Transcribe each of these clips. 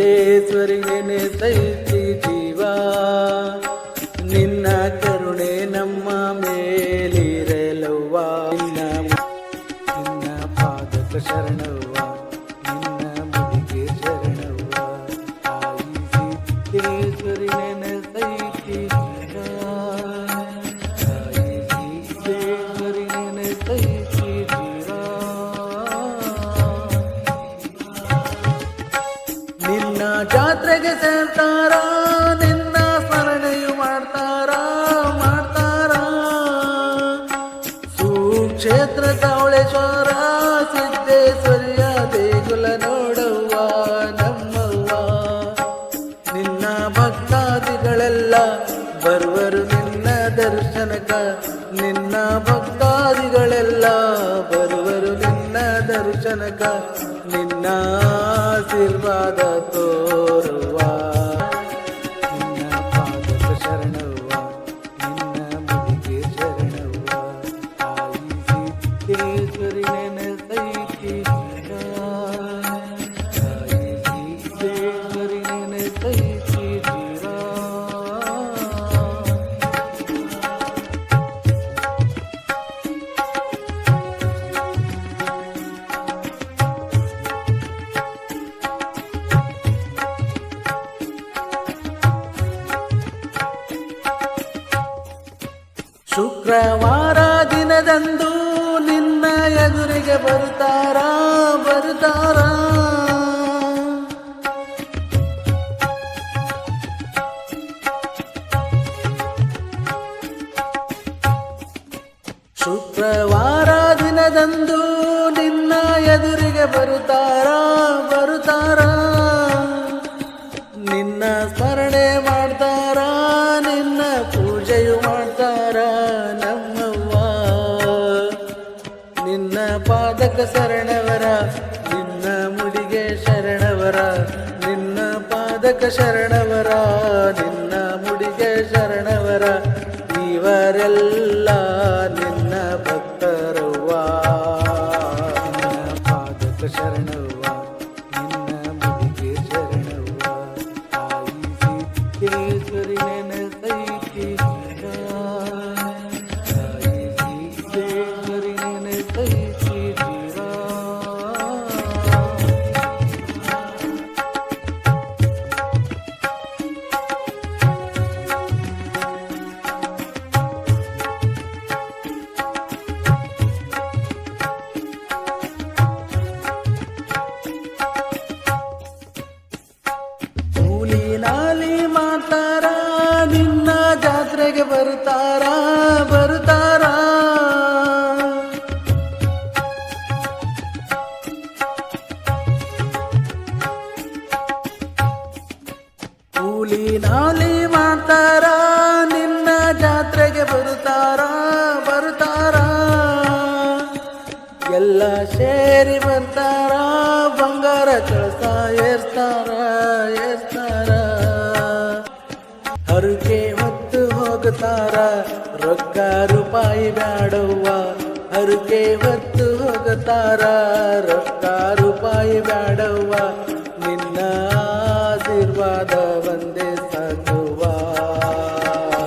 ಸಿದ್ದೇಶ್ವರಿ ನೆನೆಸೈತಿ ಜೀವ, ನಿನ್ನ ಕರುಣೆ ನಮ್ಮ ಮೇಲಿರಲವ್ವ. ನಿನ್ನ ಪಾದಕ ಶರಣವ್ವ, ನಿನ್ನ ಮುಡಿಗೆ ಶರಣವ್ವ. ತಾಯಿ ಸಿದ್ದೇಶ್ವರಿ ನೆನೆಸೈತಿ ಜೀವ, ತಾಯಿ ಸಿದ್ದೇಶ್ವರಿ ನೆನೆಸೈತಿ ಜೀವ. ನಿನ್ನ ಜಾತ್ರೆಗೆ ಸೇರ್ತಾರ, ನಿನ್ನ ಸ್ಮರಣೆಯು ಮಾಡ್ತಾರ. ಸುಕ್ಷೇತ್ರ ಧವಳೇಶ್ವರ ಸಿದ್ದೇಶ್ವರಿಯ ದೇಗುಲ ನೋಡವ್ವ ನಮ್ಮವ್ವ. ನಿನ್ನ ಭಕ್ತಾದಿಗಳೆಲ್ಲ ಬರುವರು ನಿನ್ನ ದರ್ಶನಕ, ನಿನ್ನ ಭಕ್ತಾದಿಗಳೆಲ್ಲ ಬರುವರು ನಿನ್ನ ದರ್ಶನಕ. ನಿನ್ನ ಆಶೀರ್ವಾದ ತೋರುವ, ನಿನ್ನ ಪಾದಕ ಶರಣವ್ವ, ನಿನ್ನ ಮುಡಿಗೆ ಶರಣವ್ವ. ತಾಯಿ ಸಿದ್ದೇಶ್ವರಿ ನೆನೆಸೈತಿ ಜೀವ, ತಾಯಿ ಸಿದ್ದೇಶ್ವರಿ ನೆನೆಸೈತಿ ಜೀವ. ಶುಕ್ರವಾರ ದಿನದಂದು ನಿನ್ನ ಎದುರಿಗೆ ಬರುತ್ತಾರ. ಶುಕ್ರವಾರ ದಿನದಂದು ನಿನ್ನ ಎದುರಿಗೆ ಬರುತ್ತಾರ. ನಿನ್ನ ಸ್ಮರಣೆ ಮಾಡ್ತಾರ, ನಿನ್ನ ಪೂಜೆಯು ಮಾಡ್ತಾರ ನಮ್ಮವ್ವ. ನಿನ್ನ ಪಾದಕ ಶರಣವರ, ನಿನ್ನ ಮುಡಿಗೆ ಶರಣವರ. ನಿನ್ನ ಪಾದಕ ಶರಣವರ, ನಿನ್ನ ಮುಡಿಗೆ ಶರಣವರ. ಇವರೆಲ್ಲ ನಿನ್ನ ಭಕ್ತರವ್ವ. ನಿನ್ನ ಪಾದಕ ಶರಣವ್ವ, ನಿನ್ನ ಮುಡಿಗೆ ಶರಣವ್ವ. ತಾಯಿ ಸಿದ್ದೇಶ್ವರಿ ನೆನೆಸೈತಿ ಜೀವ, ತಾಯಿ ಸಿದ್ದೇಶ್ವರಿ ನೆನೆಸೈತಿ ಜೀವ. ನಾಲಿ ಮಾಡ್ತಾರ, ನಿನ್ನ ಜಾತ್ರೆಗೆ ಬರ್ತಾರ. ಕೂಲಿ ನಾಲಿ ಮಾಡ್ತಾರ, ನಿನ್ನ ಜಾತ್ರೆಗೆ ಬರ್ತಾರ. ಎಲ್ಲ ಸೇರಿ ಬರ್ತಾರ, ಬಂಗಾರ ಕಳಸ ಏರ್ಸ್ತಾರ. ಹರಕೆ ಹೊತ್ತು ಹೋಗ್ತಾರ, ರೊಕ್ಕ ರೂಪಾಯಿ ಬ್ಯಾಡವ್ವ. ಹರಕೆ ಹೊತ್ತು ಹೋಗ್ತಾರ, ರೊಕ್ಕ ರೂಪಾಯಿ ಬ್ಯಾಡವ್ವ. ನಿನ್ನ ಆಶೀರ್ವಾದ ಒಂದೇ ಸಾಕುವ.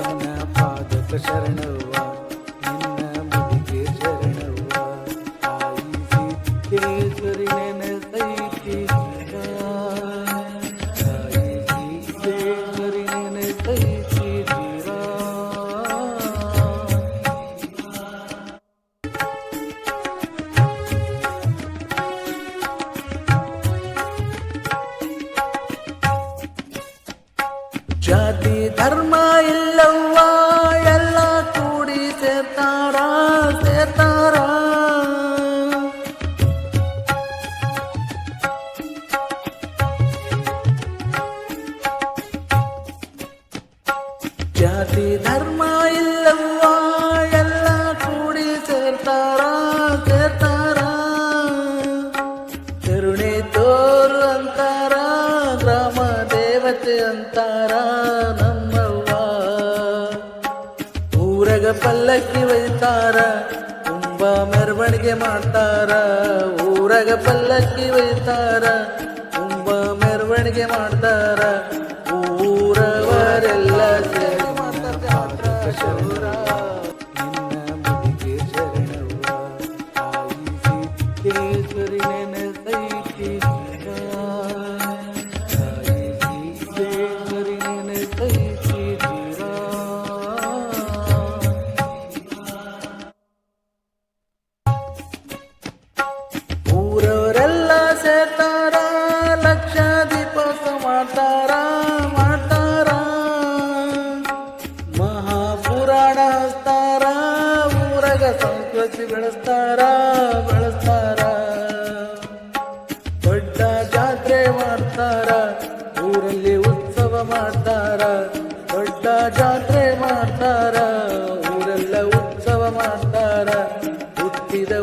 ನಿನ್ನ ಪಾದಕ ಶರಣವ್ವ, ನಿನ್ನ ಮುಡಿಗೆ ಶರಣವ್ವ. ತಾಯಿ ಸಿದ್ದೇಶ್ವರಿ ನೆನೆಸೈತಿ ಜೀವ, ತಾಯಿ ಸಿದ್ದೇಶ್ವರಿ ನೆನೆಸೈತಿ ಜೀವ. ಜಾತಿ ಧರ್ಮ ಇಲ್ಲವ್ವ, ಎಲ್ಲ ಕೂಡಿ ಸೇರ್ತಾರ. ಜಾತಿ ಧರ್ಮ ಇಲ್ಲವ್ವ, ಎಲ್ಲ ಕೂಡಿ ಸೇರ್ತಾರ. ಕರುಣೆ ತೋರು ಅಂತಾರ, ಗ್ರಾಮ ದೇವತೆ ಅಂತಾರ ನಮ್ಮವ್ವ. ಊರಗ ಪಲ್ಲಕ್ಕಿ ಒಯ್ತಾರ, ತುಂಬ ಮೆರವಣಿಗೆ ಮಾಡ್ತಾರ. ಊರಗ ಪಲ್ಲಕ್ಕಿ ಒಯ್ತಾರ, ತುಂಬ ಮೆರವಣಿಗೆ ಮೆರವಣಿಗೆ ಮಾಡ್ತಾರ ಊರವರೆಲ್ಲ ಸೇರಿ ಮಾಡ್ತಾರ ಶೌರ ನಿನ್ನ ಮುಡಿಗೆ ಶರಣವ್ವ ತಾಯಿ ಸಿದ್ದೇಶ್ವರಿ ನೆನೆಸೈತಿ ತಾಯಿ ಸಿದ್ದೇಶ್ವರಿ ನೆನೆಸೈತಿ ಊರವರೆಲ್ಲ ಸೇರ್ತಾರ ಲಕ್ಷ ದೀಪೋತ್ಸವ ಮಾಡ್ತಾರ ಮಹಾಪುರಾಣ ಹಚ್ತಾರ ಊರಗ ಸಂಸ್ಕೃತಿ ಬೆಳೆಸ್ತಾರ ದೊಡ್ಡ ಜಾತ್ರೆ ಮಾಡ್ತಾರ ಊರಲ್ಲಿ ಉತ್ಸವ ಮಾಡ್ತಾರ ದೊಡ್ಡ ಜಾತ್ರೆ ಮಾಡ್ತಾರ ಊರೆಲ್ಲ ಉತ್ಸವ ಮಾಡ್ತಾರ ಹುಟ್ಟಿದ